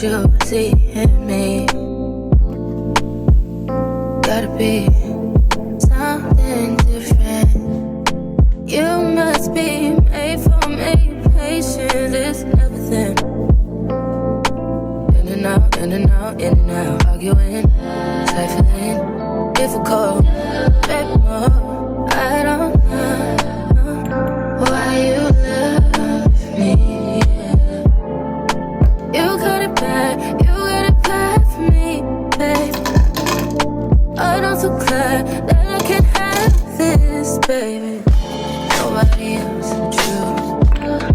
you see in me. Gotta be something different. You must be made for me. Patience is everything. In and out, in and out, in and out. Arguing, trifling, difficult. Baby, more. I don't know why you love me. You got it bad for me, babe. But I'm so glad that I can have this, baby. Nobody else, true.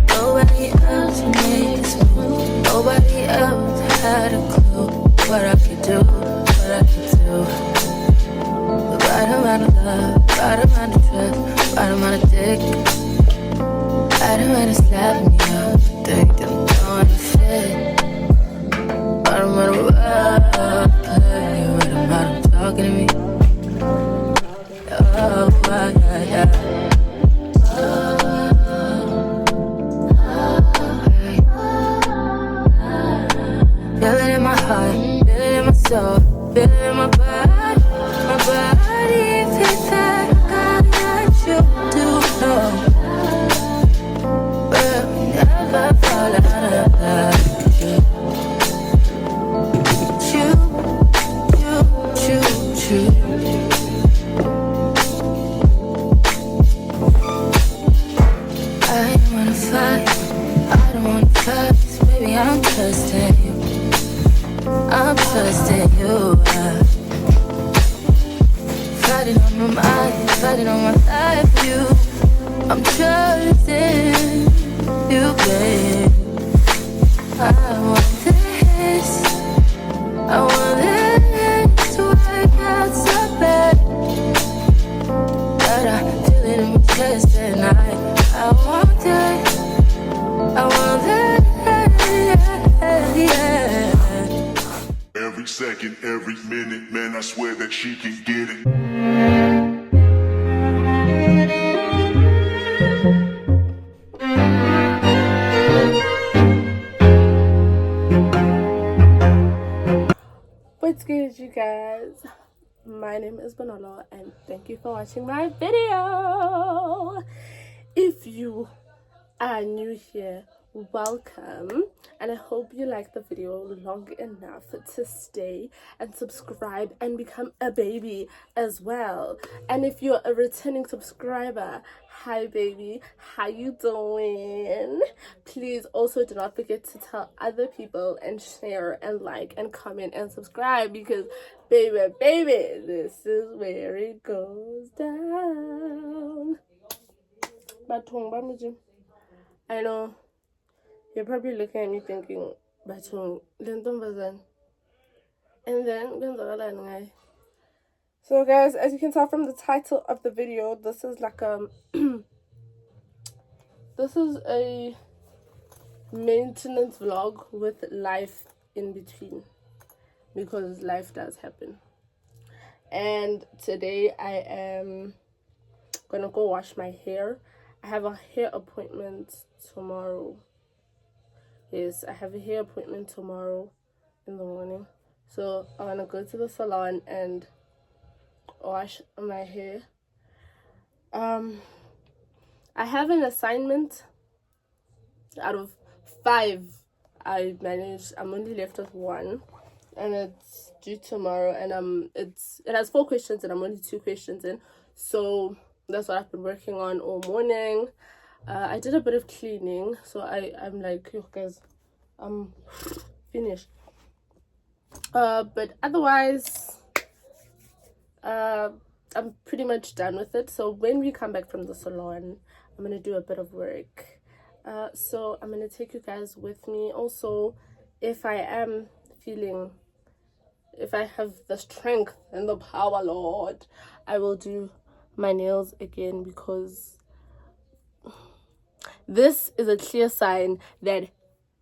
Nobody else makes me. Nobody else had a clue what I could do, what I could do. The right amount of love, right amount of trust, right amount of dick. Right amount of slapping me up, think that I'm going to fit. Right amount of play, right amount of talking to me. Oh, yeah. Feel it in my heart, feel it in my soul, feel it in my body. My body feels that I got you to know. We'll never fall out of love with you. I don't wanna fight, I don't wanna fuss. Baby, I'm trusting you. I'm trusting you. Fighting on my mind, fighting on my life for you. I'm trusting you, babe. I want this. I want this to work out so bad. But I feel it in my chest and I want it. I want it, yeah. Every second, every minute, man, I swear that she can get it. What's good, you guys? My name is Bonolo and thank you for watching my video. If you are new here, welcome, and I hope you like the video long enough to stay and subscribe and become a baby as well. And if you're a returning subscriber, hi baby, how you doing? Please also do not forget to tell other people and share and like and comment and subscribe, because baby, this is where it goes down. I know you're probably looking at me thinking, Batung, Lentombazan. And then, so guys, as you can tell from the title of the video, this is like this is a maintenance vlog with life in between, because life does happen. And today I am gonna go wash my hair. I have a hair appointment tomorrow. Yes, I have a hair appointment tomorrow in the morning. So I'm gonna go to the salon and wash my hair. I have an assignment out of 5 I managed. I'm only left with 1, and it's due tomorrow, and it has 4 questions and I'm only 2 questions in. So that's what I've been working on all morning. I did a bit of cleaning, so I'm like, yo guys, I'm finished. But otherwise, I'm pretty much done with it. So when we come back from the salon, I'm gonna do a bit of work. So I'm gonna take you guys with me. Also, if I have the strength and the power, Lord, I will do my nails again, because this is a clear sign that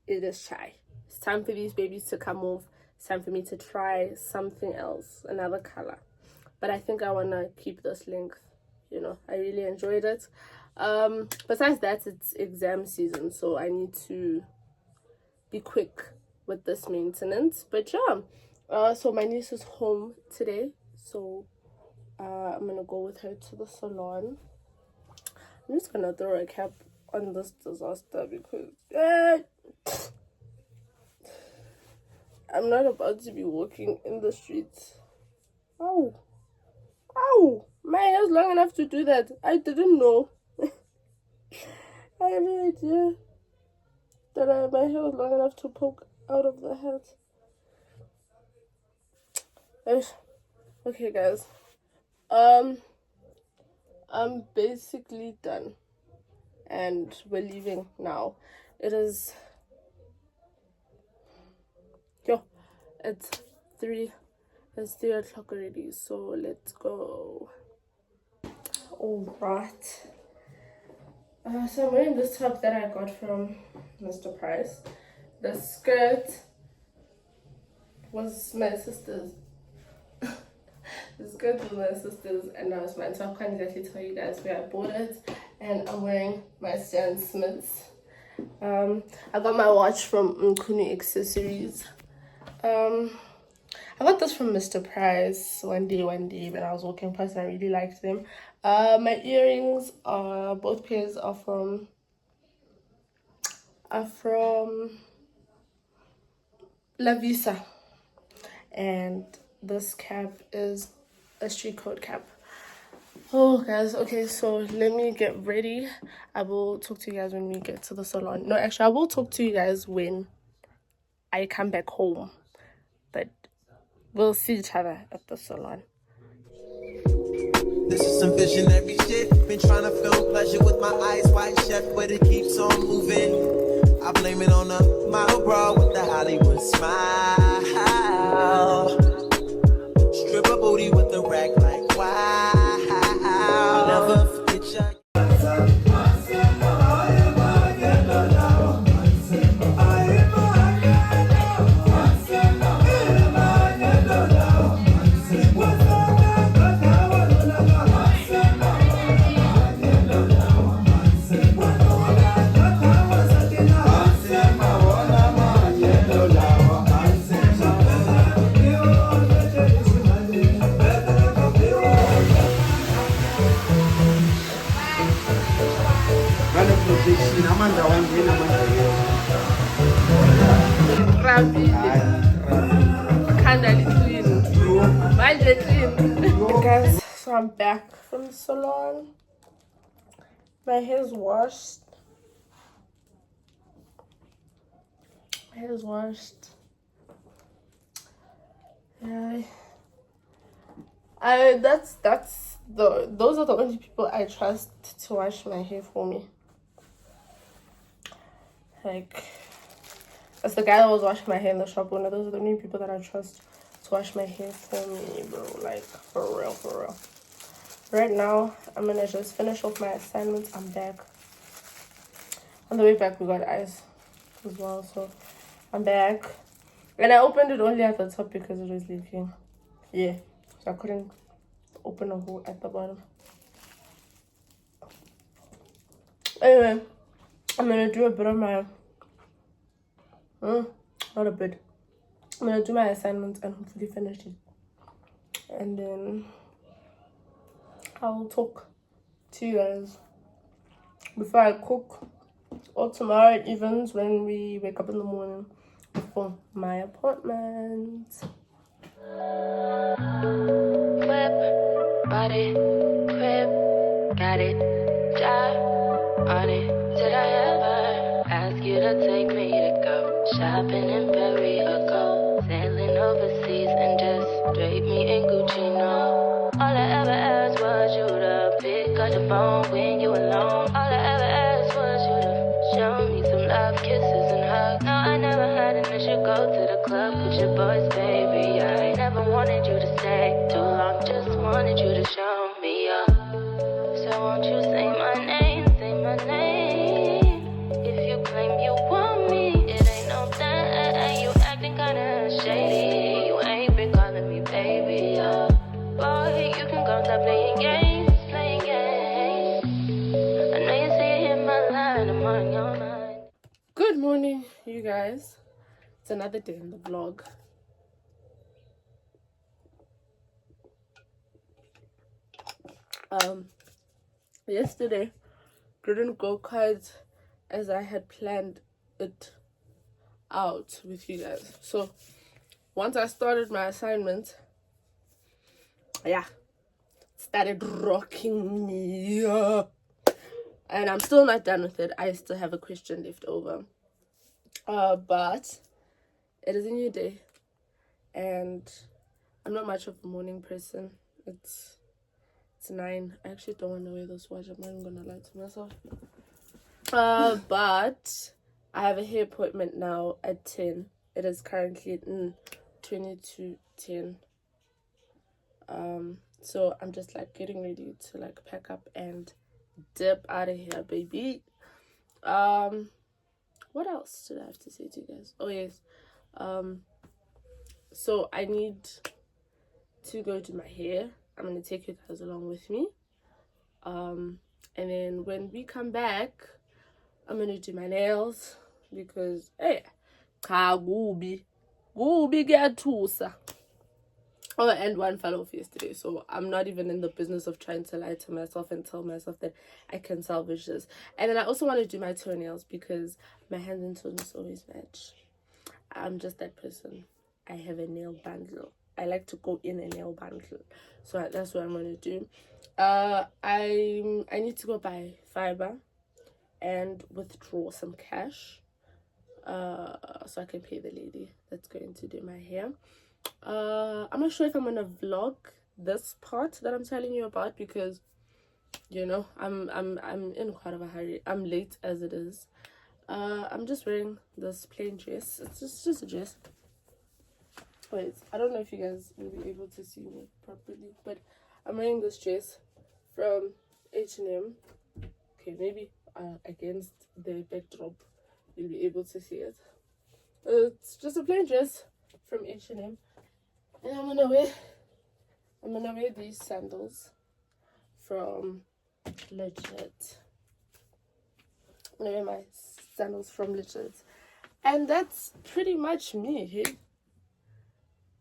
it is shy. It's time for these babies to come off. It's time for me to try something else, another color. But I think I want to keep this length. You know, I really enjoyed it. Besides that, it's exam season, so I need to be quick with this maintenance. But yeah, so my niece is home today, so I'm gonna go with her to the salon. I'm just gonna throw a cap on this disaster because I'm not about to be walking in the streets. Oh, my hair's long enough to do that. I didn't know. I had no idea that my hair was long enough to poke out of the hat. Okay, guys. I'm basically done, and we're leaving now. It's 3 o'clock already, so let's go. All right. So I'm wearing this top that I got from Mr. Price. The skirt was my sister's. The skirt was my sister's, and that was mine. So I can't exactly tell you guys where I bought it. And I'm wearing my Stan Smiths. I got my watch from Nkuni Accessories. I got this from Mr. Price one day when I was walking past and I really liked them. My earrings are, both pairs are from La Visa. And this cap is a street code cap. Oh guys, okay, so let me get ready. I will talk to you guys when we get to the salon. No, actually I will talk to you guys when I come back home. But we'll see each other at the salon. This is some visionary shit. Been trying to film pleasure with my eyes wide shut, but it keeps on moving. I blame it on a model bra with the Hollywood smile. Stripper booty with the rack like wow. I'll never forget you. Guys, so I'm back from the salon. My hair's washed. Yeah. Those are the only people I trust to wash my hair for me. Like, that's the guy that was washing my hair in the shop owner. Those are the only people that I trust to wash my hair for me, bro. Like, for real. Right now, I'm gonna just finish off my assignments. I'm back. On the way back, we got ice as well, so I'm back. And I opened it only at the top because it was leaking. Yeah, so I couldn't open a hole at the bottom. Anyway, I'm gonna do a bit of my not a bit. I'm gonna do my assignments and hopefully finish it, and then I'll talk to you guys before I cook, or tomorrow at evens when we wake up in the morning for my appointment. Whip, body, crib, got it, job on it. Did I ever ask you to take me to go shopping in Paris or go sailing overseas and just drape me in Gucci? No, all I ever asked was you to pick up the phone when you alone. All I ever asked was you to show me some love, kisses and hugs. No, I never had an issue. Go to the club with your boys, baby. I never wanted you to stay too long, just wanted you to show me up. So won't you say my name, say my name? If you claim you want me, it ain't no thing. You acting kinda shady. You ain't been calling me baby, boy, you can go stop playing games. I know you see it in my line, I'm on your mind. Good morning, you guys. It's another day in the vlog. Yesterday didn't go quite as I had planned it out with you guys. So once I started my assignment, started rocking me up. And I'm still not done with it. I still have a question left over. But it is a new day, and I'm not much of a morning person. It's 9. I actually don't want to wear this watch. I'm not even gonna lie to myself. But I have a hair appointment now at 10. It is currently 22:10. So I'm just like getting ready to like pack up and dip out of here, baby. What else did I have to say to you guys? Oh yes. So I need to go do my hair. I'm gonna take you guys along with me. And then when we come back, I'm gonna do my nails because gubi kuyathusa. Oh, and one fell off yesterday, so I'm not even in the business of trying to lie to myself and tell myself that I can salvage this. And then I also want to do my toenails because my hands and toes always match. I'm just that person. I have a nail bundle. I like to go in a nail bundle, so that's what I'm gonna do. I need to go buy fiber and withdraw some cash, so I can pay the lady that's going to do my hair. I'm not sure if I'm gonna vlog this part that I'm telling you about because you know I'm in quite of a hurry. I'm late as it is. I'm just wearing this plain dress. It's just a dress. Wait, I don't know if you guys will be able to see me properly, but I'm wearing this dress from H&M. Okay, maybe against the backdrop you'll be able to see it. It's just a plain dress from H&M. And I'm gonna wear these sandals from Legit. I'm gonna wear my sandals from Legit. And that's pretty much me. Hey?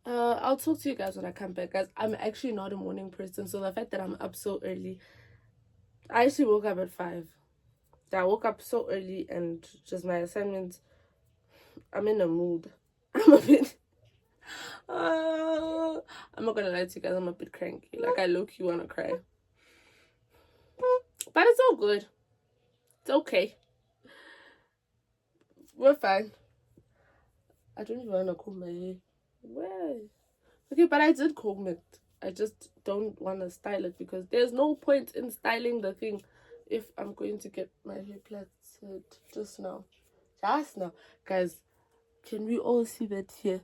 I'll talk to you guys when I come back, guys. I'm actually not a morning person, so the fact that I'm up so early, I actually woke up at 5. I woke up so early and just my assignments, I'm in a mood. I'm a bit I'm not gonna lie to you guys, I'm a bit cranky. Like I low-key wanna cry. But it's all good. It's okay. We're fine. I don't even wanna comb my hair. Why? Okay, but I did comb it. I just don't wanna style it because there's no point in styling the thing if I'm going to get my hair plaited just now. Just now. Guys, can we all see that here?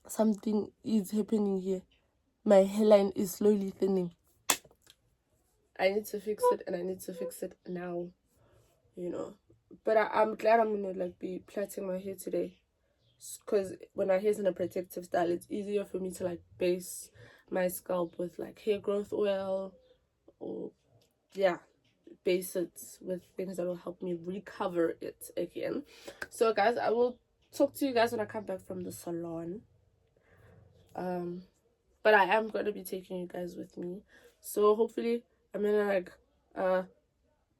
Something is happening here. My hairline is slowly thinning. I need to fix it, and I need to fix it now. You know. But I'm glad I'm gonna like be plaiting my hair today. Because when my hair's in a protective style, it's easier for me to like base my scalp with like hair growth oil, or base it with things that will help me recover it again. So guys, I will talk to you guys when I come back from the salon. But I am going to be taking you guys with me, so hopefully I'm in a like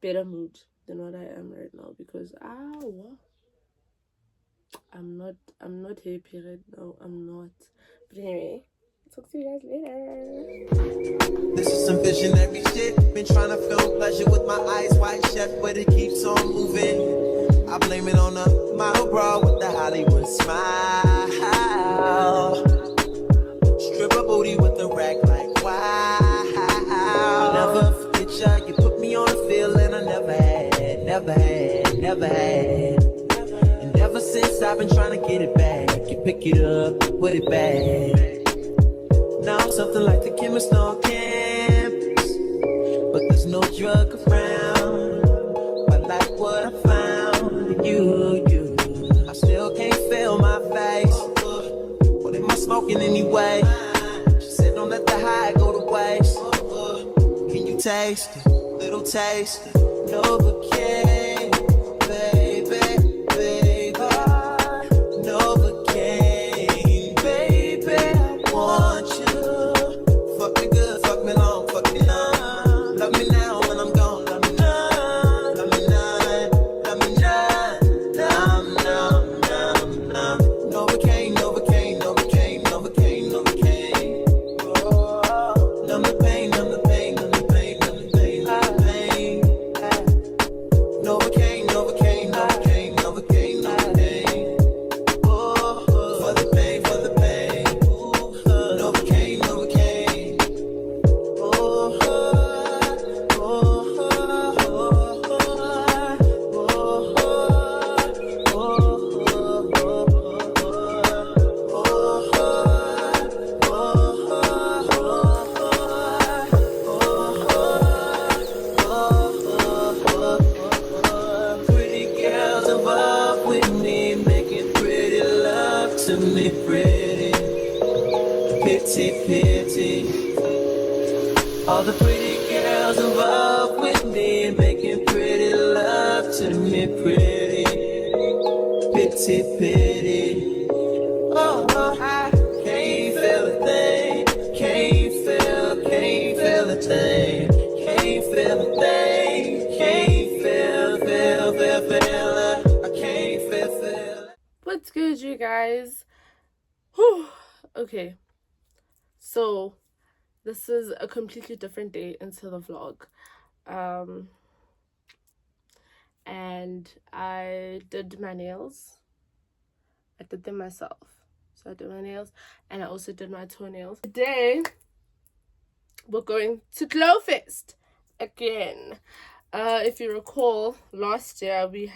better mood than what I am right now, because I'm not happy right now. I'm not. But anyway, talk to you guys later. This is some visionary shit. Been trying to film pleasure with my eyes wide shut, but it keeps on moving. I blame it on a model bra with the Hollywood smile. Stripper booty with the rack like wow. I'll never forget ya. You put me on a feeling I never had. And ever since I've been trying to get it back. You pick it up, put it back. Now I'm something like the chemist on campus, but there's no drug around. I like what I found in you. I still can't feel my face. What am I smoking anyway? She said don't let the high go to waste. Can you taste it? Little taste it. Novocaine, baby. to me pretty. Pity, pity. All the pretty girls involved with me, making pretty love to me pretty. Pity, pity. Oh, I can't feel a thing. Can't feel a thing. Can't feel a thing. Can't feel. I can't feel. What's good, you guys? Whew. Okay, so this is a completely different day into the vlog. And I did my nails. I did them myself. So I did my nails and I also did my toenails. Today we're going to Glowfest again. If you recall, last year we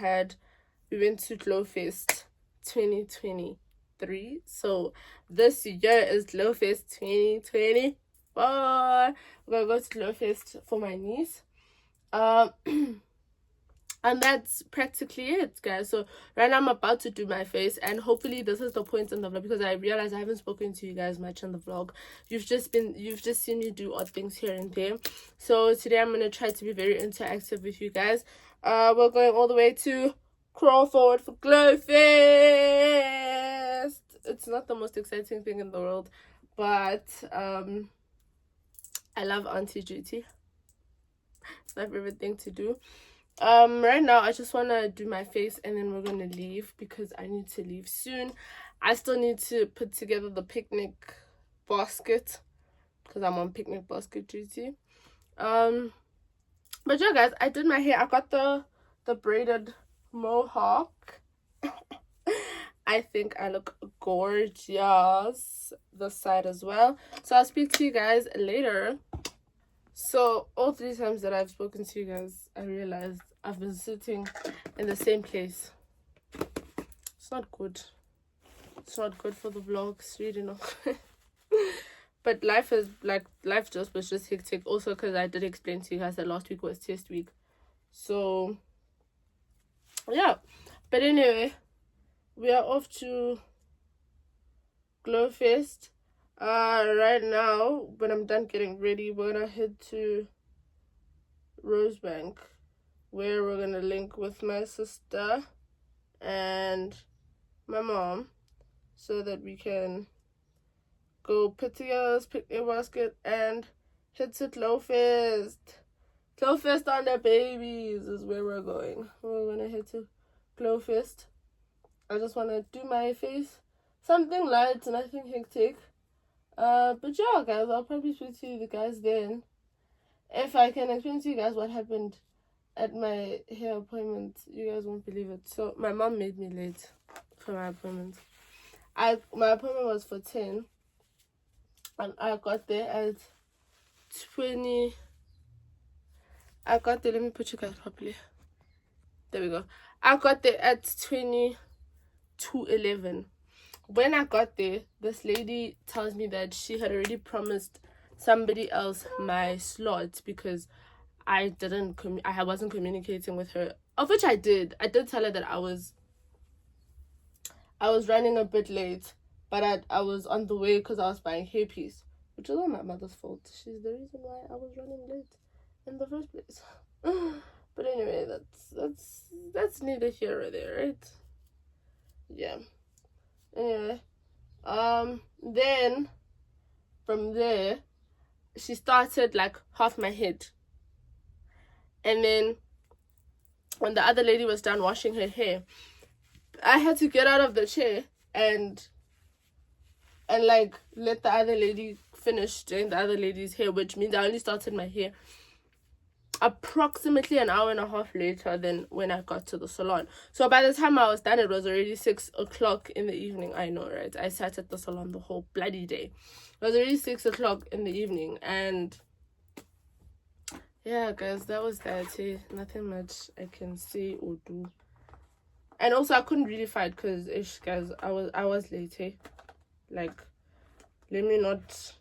went to Glowfest 2023. So this year is Glowfest 2024. We're gonna go to Glowfest for my niece. And that's practically it, guys. So right now I'm about to do my face, and hopefully this is the point in the vlog, because I realize I haven't spoken to you guys much in the vlog. You've just seen me do odd things here and there. So today I'm gonna try to be very interactive with you guys. We're going all the way to Crawford for Glowfest. It's not the most exciting thing in the world, but I love Auntie Duty. It's my favorite thing to do. Right now I just want to do my face and then we're gonna leave, because I need to leave soon. I still need to put together the picnic basket, because I'm on picnic basket duty. But yeah, guys, I did my hair. I got the braided mohawk. I think I look gorgeous this side as well. So I'll speak to you guys later. So all 3 times that I've spoken to you guys, I realized I've been sitting in the same place. It's not good. It's not good for the vlogs, really not. But life was just hectic. Also, because I did explain to you guys that last week was test week. So yeah. But anyway, we are off to Glowfest. Right now, when I'm done getting ready, we're gonna head to Rosebank, where we're gonna link with my sister and my mom, so that we can go put together this picnic basket and head to Glowfest. Glowfest on the babies is where we're going. We're gonna head to Glowfest. I just want to do my face, something light, nothing hectic. But yeah, guys, I'll probably speak to you guys then. If I can explain to you guys what happened at my hair appointment, you guys won't believe it. So my mom made me late for my appointment. My appointment was for 10, and I got there at 20. I got there. Let me put you guys properly. There we go. I got there at 20:11. When I got there, this lady tells me that she had already promised somebody else my slot, because I wasn't communicating with her, of which I did. I did tell her that I was running a bit late, but I was on the way because I was buying hairpiece, which is all my mother's fault. She's the reason why I was running late in the first place. But anyway, that's neither here or there, right? Yeah. Anyway, then from there she started like half my head, and then when the other lady was done washing her hair, I had to get out of the chair and like let the other lady finish doing the other lady's hair, which means I only started my hair approximately an hour and a half later than when I got to the salon. So by the time I was done, it was already 6 o'clock in the evening. I know, right? I sat at the salon the whole bloody day. It was already 6 o'clock in the evening, and yeah, guys, that was that. Nothing much I can say or do. And also, I couldn't really fight because, guys, I was late. Like, let me not.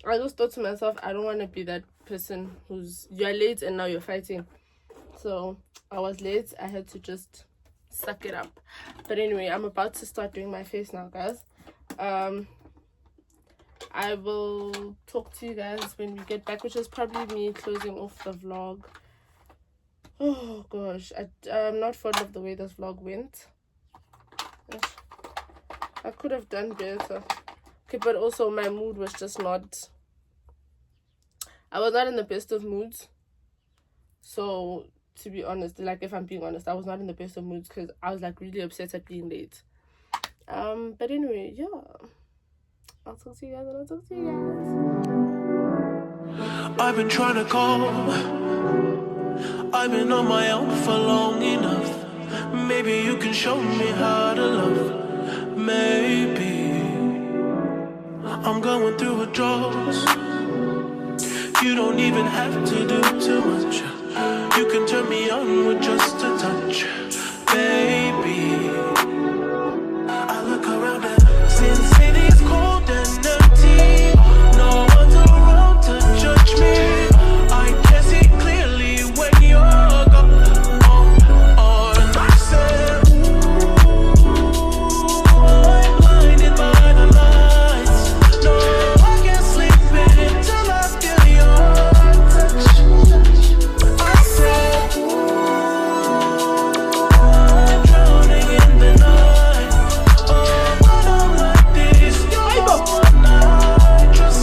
I just thought to myself, I don't want to be that person you're late and now you're fighting. So I was late. I had to just suck it up. But anyway, I'm about to start doing my face now, guys. I will talk to you guys when we get back, which is probably me closing off the vlog. Oh gosh, I'm not fond of the way this vlog went. I could have done better. Okay, but also my mood was just not, I was not in the best of moods. So to be honest, like if I'm being honest, I was not in the best of moods because I was like really upset at being late. But anyway, yeah, I'll talk to you guys and I'll talk to you guys. I've been trying to call. I've been on my own for long enough. Maybe you can show me how to love. Maybe I'm going through withdrawals. You don't even have to do too much. You can turn me on with just a touch, baby. I look around and since city's cold and empty, no one's around to judge me. I can see clearly when you're gone. And I said, I'm blinded by the lights. No, I can't sleep until I feel your touch. I said, I'm drowning in the night. Oh, but I'm like this. You're the one I trust.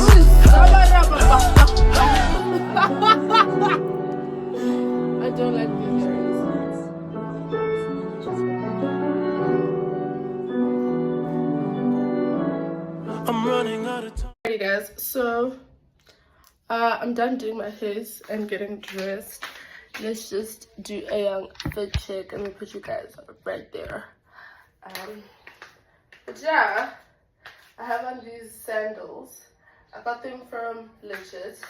I don't like pictures. I'm running out of time. Alright guys, so I'm done doing my face and getting dressed. Let's just do a young fit check and we'll put you guys right there. But yeah, I have on these sandals. I got them from Legit.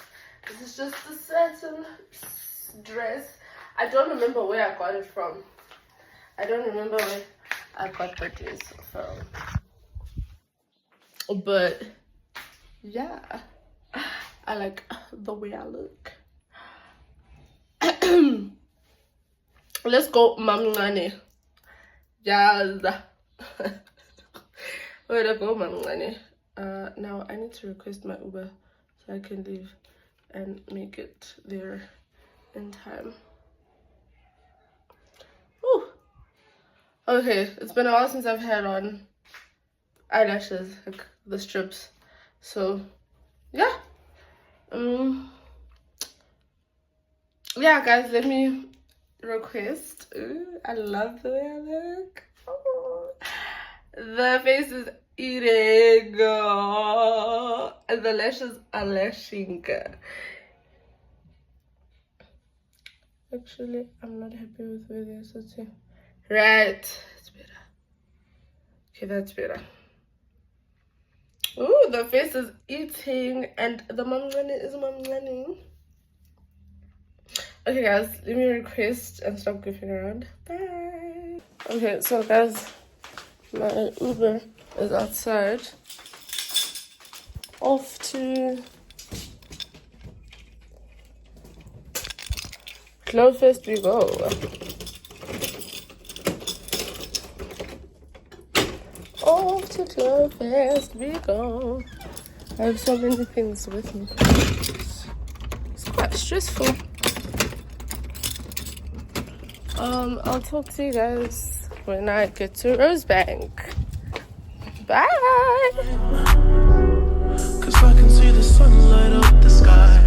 This is just a satin dress. I don't remember where I got it from. I don't remember where I got the dress from. But yeah, I like the way I look. Let's go, Mamngane. Yes. Where to go, Mamngane? Now I need to request my Uber so I can leave and make it there in time. Whew. Okay, it's been a while since I've had on eyelashes, like the strips. So yeah. Yeah guys, let me request. Ooh, I love the way I look. Oh. The face is eating. Oh. And the lashes are lashing. Actually, I'm not happy with where they're sitting. Right, it's better. Okay, that's better. Ooh, the face is eating and the mamngane is mamngane. Okay guys, let me request and stop goofing around. Bye. Okay, so guys, my Uber is outside. Off to Glowfest we go. Off to Glowfest we go. I have so many things with me. It's quite stressful. I'll talk to you guys when I get to Rosebank. Bye. Cause I can see the sun light up the sky.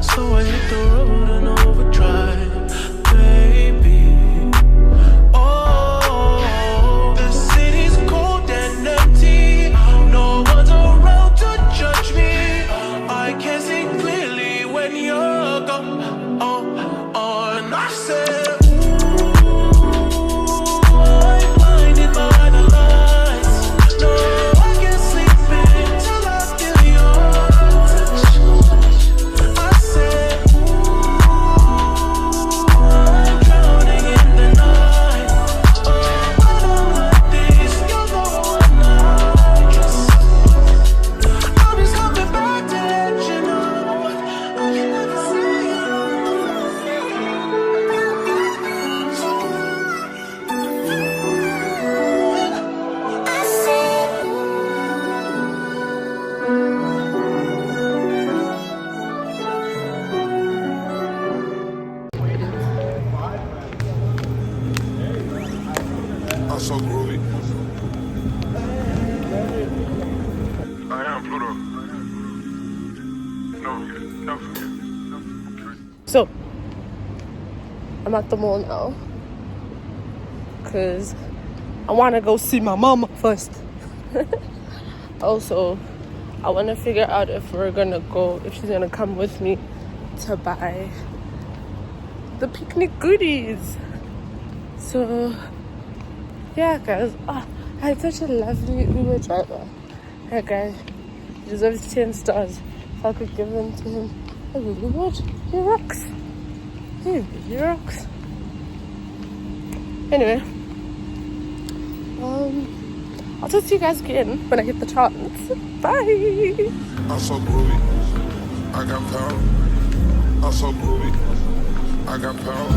So I hit the road and overdrive, baby. Oh, the city's cold and empty. No one's around to judge me. I can see clearly when you're gone. And I said, So I'm at the mall now because I want to go see my mama first. Also, I want to figure out if she's gonna come with me to buy the picnic goodies. So yeah, guys. I had such a lovely Uber driver. That guy deserves 10 stars. If I could give them to him, I really would. He rocks. He really rocks. Anyway, I'll talk to you guys again when I get the chance. Bye. I'm so groovy, I got power. I'm so groovy, I got power.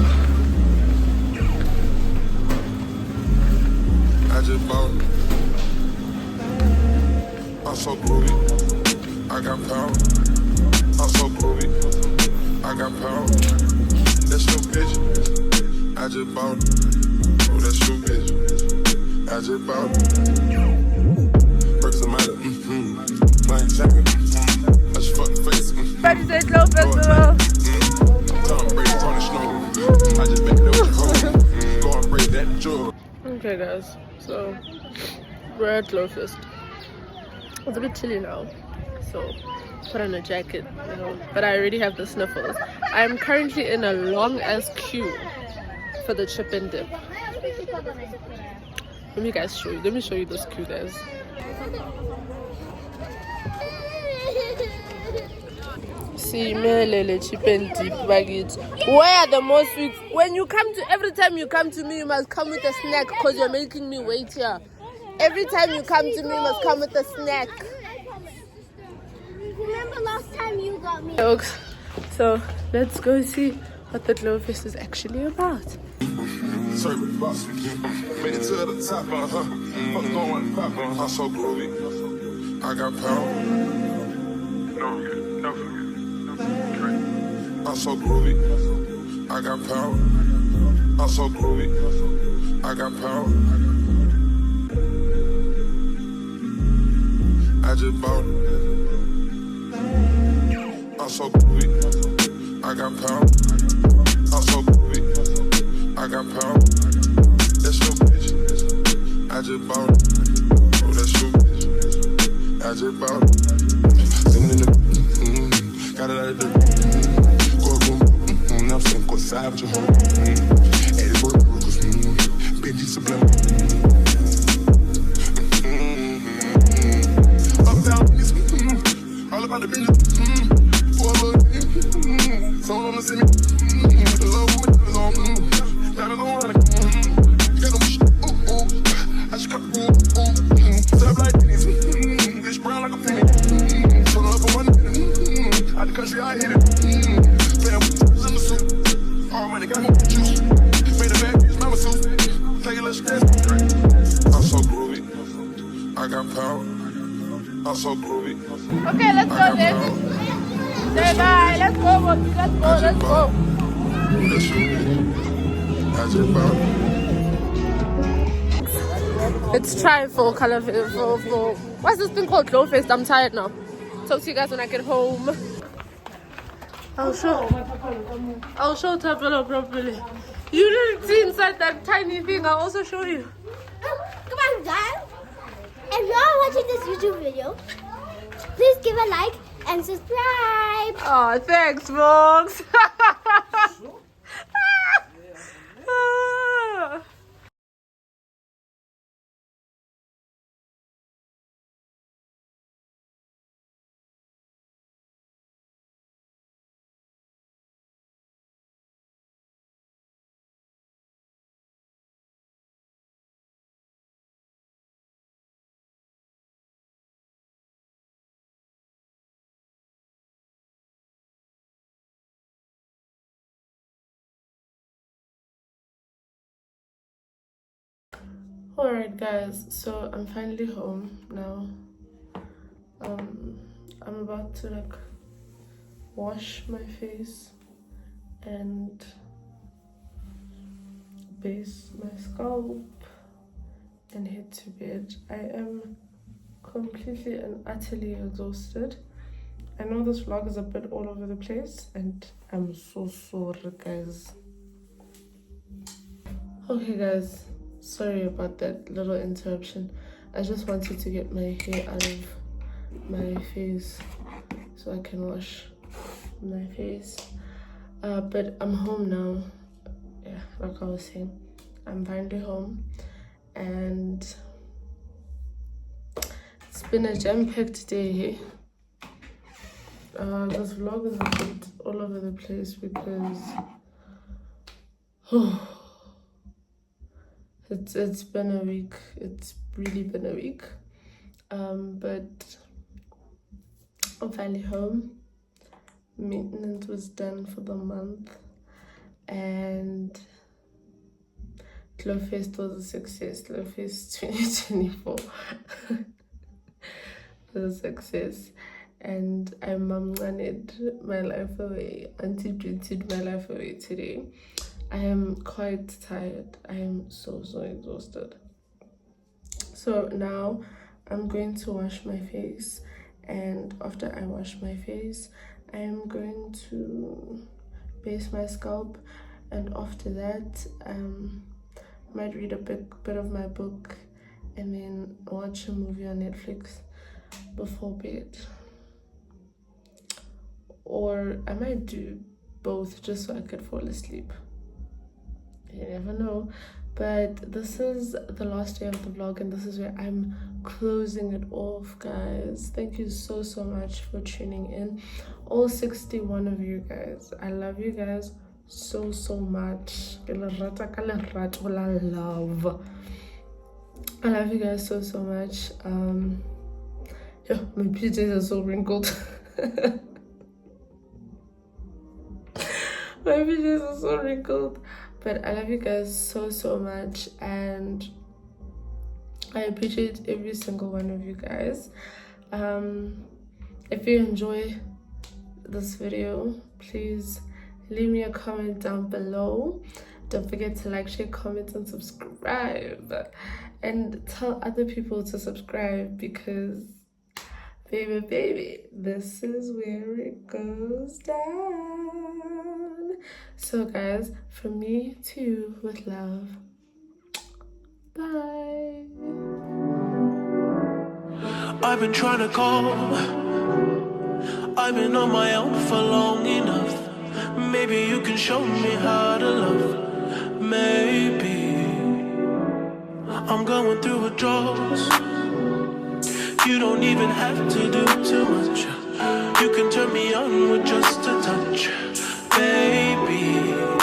I just bought it. I'm so groovy, I got power. I'm so groovy, I got power. That's your bitch, I just bought it. Oh, that's your bitch, I just bought it. Perks of my flying jacket. I just fuck the face. Ready to go festival. Tom Brady, Tony Snow. I just backed up your hoe. Go and break that jug. Okay, guys. So we're at Glowfest. It's a bit chilly now, so put on a jacket, but I already have the sniffles. I'm currently in a long ass queue for the chip and dip. Let me show you this queue, guys. See, chip and dip baggage. Where are the most sweets? Every time you come to me, you must come with a snack because you're making me wait here. Every time you come to me, you must come with a snack. Remember last time you got me? So let's go see what the Glowfest is actually about. Sorry, boss. Made it to the top, What's going pop, I'm so groovy. I got power. No forget. I'm so groovy. I got power. I'm so groovy. I got power. I just bought it. I'm so groovy. I got power. I'm so groovy. I got power. That's your bitch. I just bought it. Oh, that's your bitch. I just bought it. Sitting in the got it out of the go boom. Now I'm saying go side with your hoe. Hey, it's work, bitch, it's a blow. Up down, all about the business. For a little someone on the city. The love with the on. That is on. Got them shit. I just got the room. Serve like this. This brown like a penny. Turn up for 1 minute. Out the country, I hit it. Playing with in the suit. All money got more juice. Made a bad bitch, mama suit. Take a little stress. I'm so groovy. I got power. I'm so groovy. Okay, let's go then. Say bye. Let's go, Bobby. Let's go. That's your bitch. I just bought it. Let's try for color for what's this thing called? Glowfest. I'm tired now. Talk to you guys when I get home. I'll show Tabelo properly. You didn't see inside that tiny thing. I'll also show you. Come on, guys. If you are watching this YouTube video, please give a like and subscribe. Oh, thanks, folks. Alright guys, so I'm finally home now. I'm about to wash my face and base my scalp and head to bed. I am completely and utterly exhausted. I know this vlog is a bit all over the place, and I'm so sorry, guys. Okay, guys, sorry about that little interruption. I just wanted to get my hair out of my face so I can wash my face. But I'm home now. Yeah, like I was saying, I'm finally home, and it's been a jam-packed day. This vlog is a bit all over the place because it's been a week. It's really been a week. But I'm finally home. Maintenance was done for the month, and Glowfest was a success. Glowfest 2024 was a success. And I mummaned my life away, anti-treated my life away today. I am quite tired. I am so exhausted. So now I'm going to wash my face, and after I wash my face, I am going to base my scalp, and after that I might read a bit of my book and then watch a movie on Netflix before bed. Or I might do both just so I could fall asleep. You never know. But this is the last day of the vlog, and this is where I'm closing it off, guys. Thank you so much for tuning in. All 61 of you guys. I love you guys so much. I love you guys so much. Yeah, my PJs are so wrinkled. My PJs are so wrinkled. But I love you guys so much, and I appreciate every single one of you guys. If you enjoy this video, please leave me a comment down below. Don't forget to like, share, comment, and subscribe, and tell other people to subscribe, because baby, this is where it goes down. So guys, from me to you, with love. Bye. I've been trying to call. I've been on my own for long enough. Maybe you can show me how to love. Maybe I'm going through withdrawals. You don't even have to do too much. You can turn me on with just a touch, baby.